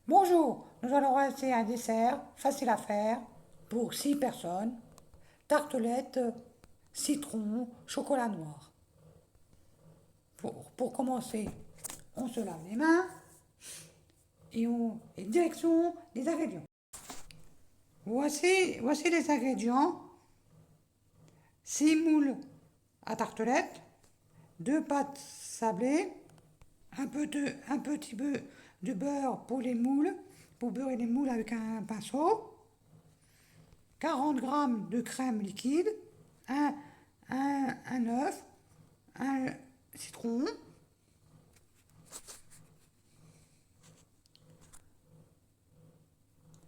Bonjour, nous allons réaliser un dessert facile à faire pour 6 personnes. Tartelette, citron, chocolat noir. Pour commencer, on se lave les mains et direction les ingrédients. Voici les ingrédients. 6 moules à tartelette, 2 pâtes sablées, un petit peu de beurre pour les moules, pour beurrer les moules avec un pinceau, 40 grammes de crème liquide, un, un œuf, un citron,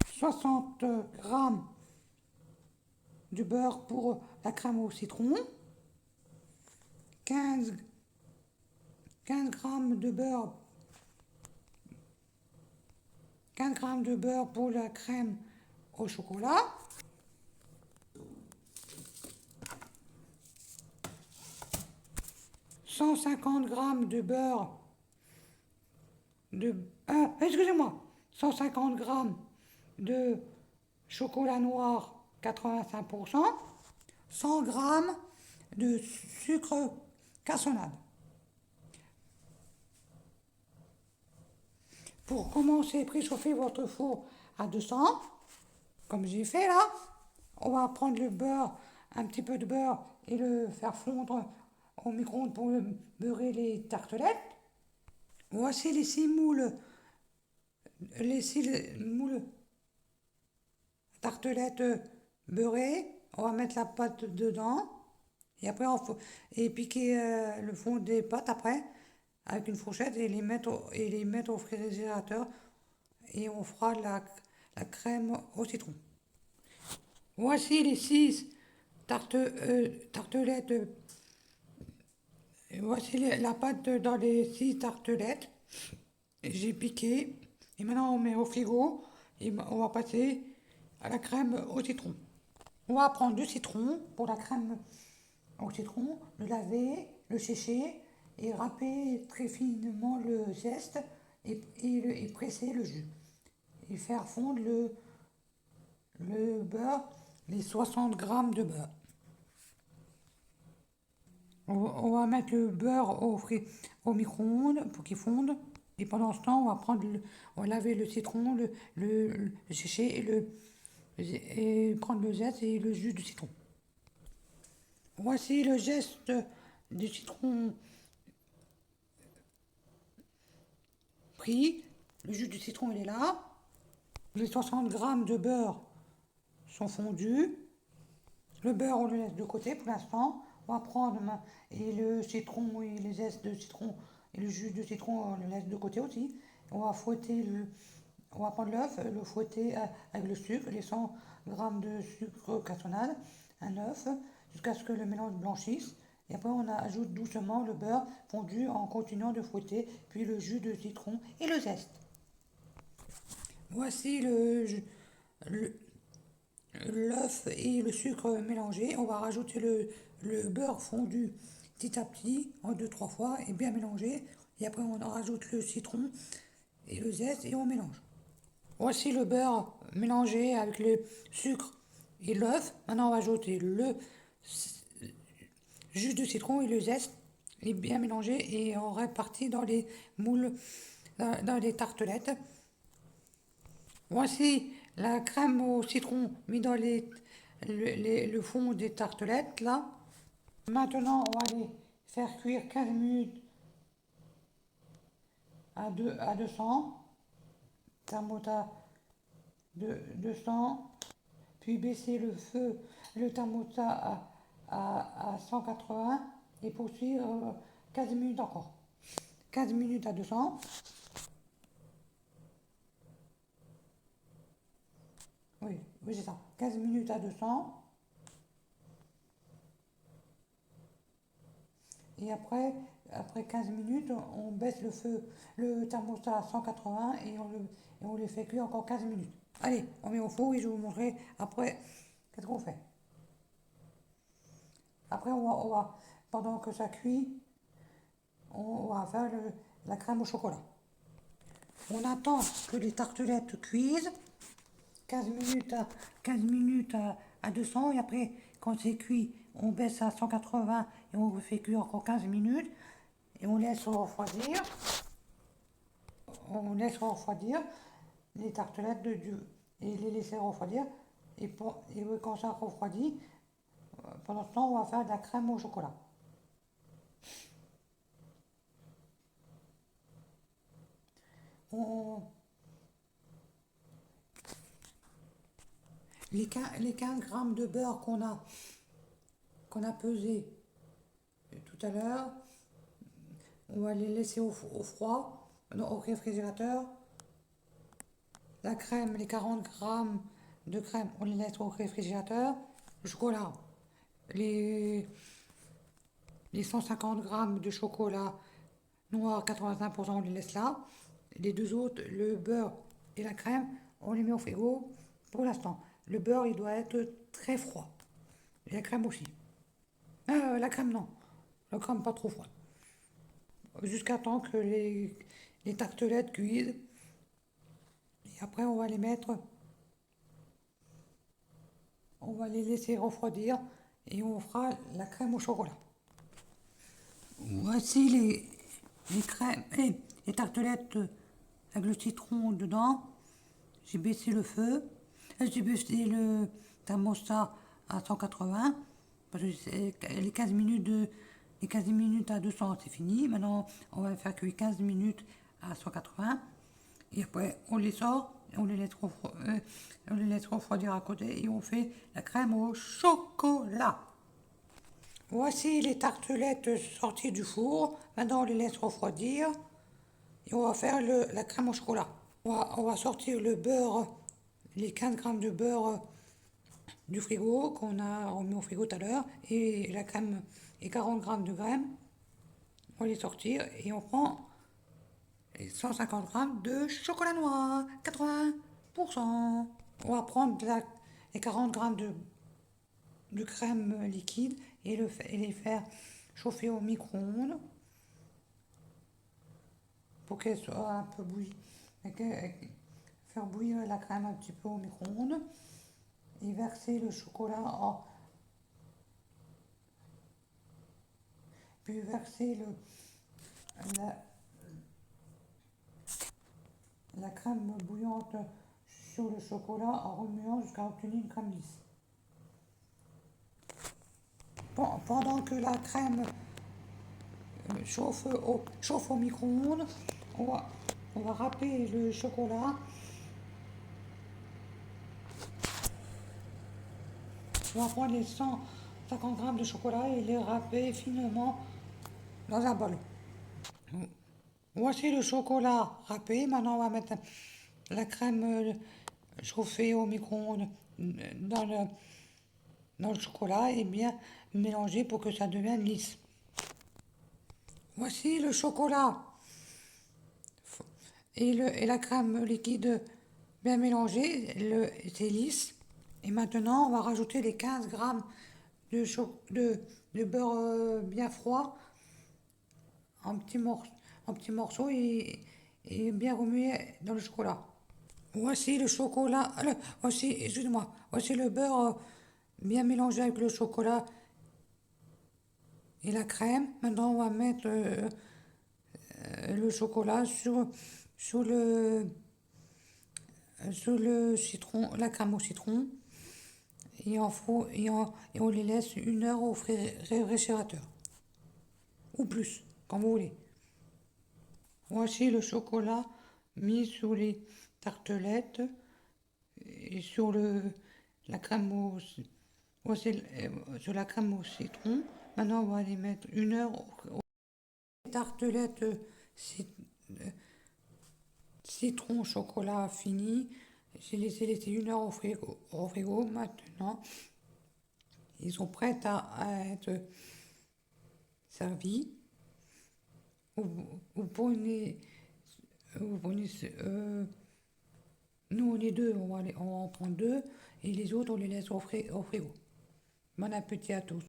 60 grammes de beurre pour la crème au citron, 15, 15 grammes de beurre, 15 grammes de beurre pour la crème au chocolat, 150 grammes de beurre de... excusez-moi, 150 grammes de chocolat noir 85%, 100 grammes de sucre cassonade. Pour commencer, préchauffez votre four à 200, comme j'ai fait là. On va prendre le beurre, un petit peu de beurre et le faire fondre au micro-ondes pour beurrer les tartelettes. Voici les 6 moules tartelettes beurrées. On va mettre la pâte dedans. Et après, et piquer le fond des pâtes après avec une fourchette et les mettre au réfrigérateur. Et on fera la crème au citron. Voici les 6 tartelettes. Voici la pâte dans les 6 tartelettes. J'ai piqué. Et maintenant, on met au frigo. Et on va passer à la crème au citron. On va prendre du citron pour la crème au citron, le laver, le sécher et râper très finement le zeste et presser le jus. Et faire fondre le beurre, les 60 grammes de beurre. On va mettre le beurre au micro-ondes pour qu'il fonde. Et pendant ce temps, on va laver le citron, le sécher et prendre le zeste et le jus du citron. Voici le geste du citron pris. Le jus du citron, il est là. Les 60 grammes de beurre sont fondus. Le beurre, on le laisse de côté pour l'instant. On va prendre et le citron et les zestes de citron et le jus de citron, on le laisse de côté aussi. On va on va prendre l'œuf, le fouetter avec le sucre, les 100 grammes de sucre cassonade, un œuf, jusqu'à ce que le mélange blanchisse. Et après, on ajoute doucement le beurre fondu en continuant de fouetter, puis le jus de citron et le zeste. Voici le- l'œuf et le sucre mélangé. On va rajouter le beurre fondu petit à petit, en deux, trois fois, et bien mélanger. Et après, on en rajoute le citron et le zeste et on mélange. Voici le beurre mélangé avec le sucre et l'œuf. Maintenant, on va ajouter le jus de citron et le zeste. Et bien mélangé et on répartit dans les moules, dans les tartelettes. Voici la crème au citron mis dans le fond des tartelettes là. Maintenant, on va les faire cuire 15 minutes à 200, thermostat de 200, puis baisser le feu, le thermostat à 180 et poursuivre 15 minutes encore. 15 minutes à 200. Oui, oui c'est ça. 15 minutes à 200. Et après 15 minutes, on baisse le feu, le thermostat à 180 et on le fait cuire encore 15 minutes. Allez, on met au four et je vous montrerai après qu'est-ce qu'on fait. Après, pendant que ça cuit, on va faire la crème au chocolat. On attend que les tartelettes cuisent. 15 minutes à 200 et après, quand c'est cuit, on baisse à 180 et on refait cuire encore 15 minutes et on laisse refroidir. On laisse refroidir les tartelettes de Dieu et les laisser refroidir. Et quand ça refroidit, pendant ce temps, on va faire de la crème au chocolat. On- les 15 grammes de beurre qu'on a pesé tout à l'heure, on va les laisser au froid, non, au réfrigérateur. La crème, les 40 grammes de crème, on les laisse au réfrigérateur. Le chocolat, les, les 150 grammes de chocolat noir 85%, on les laisse là. Les deux autres, le beurre et la crème, on les met au frigo pour l'instant. Le beurre, il doit être très froid. Et la crème aussi. La crème, non. La crème, pas trop froide. Jusqu'à temps que les tartelettes cuisent. Et après, on va les laisser refroidir et on fera la crème au chocolat. Voici les crèmes, les tartelettes avec le citron dedans. J'ai baissé le feu. J'ai baissé le thermostat à 180. Parce que les 15 minutes à 200, c'est fini. Maintenant, on va faire cuire 15 minutes à 180. Et après, on les sort, on les laisse refroidir à côté et on fait la crème au chocolat. Voici les tartelettes sorties du four. Maintenant, on les laisse refroidir et on va faire la crème au chocolat. On va sortir le beurre, les 15 grammes de beurre du frigo qu'on a remis au frigo tout à l'heure et la crème et 40 grammes de crème. On va les sortir et on prend 150 grammes de chocolat noir, 80%. On va prendre les 40 grammes de crème liquide et les faire chauffer au micro-ondes pour qu'elle soit un peu bouillie. Faire bouillir la crème un petit peu au micro-ondes et verser le chocolat puis verser la, la crème bouillante sur le chocolat en remuant jusqu'à obtenir une crème lisse. Pendant que la crème chauffe au micro-ondes, on va râper le chocolat. On va prendre les 150 grammes de chocolat et les râper finement dans un bol. Voici le chocolat râpé. Maintenant, on va mettre la crème chauffée au micro-ondes dans dans le chocolat et bien mélanger pour que ça devienne lisse. Voici le chocolat et la crème liquide bien mélangée. C'est lisse. Et maintenant, on va rajouter les 15 grammes de beurre bien froid en petits morceaux et bien remué dans le chocolat. Voici le chocolat, excusez-moi, voici le beurre bien mélangé avec le chocolat et la crème. Maintenant, on va mettre le chocolat sur le citron, la crème au citron et on les laisse 1 heure au réfrigérateur ou plus, quand vous voulez. Voici le chocolat mis sur les tartelettes et sur la crème voici sur la crème au citron. Maintenant, on va les mettre 1 heure les tartelettes citron chocolat fini. J'ai laissé 1 heure au frigo. Maintenant, ils sont prêts à être servis. Vous prenez, vous prenez nous, on est deux, on va en prendre deux, et les autres, on les laisse au frigo. Bon appétit à tous.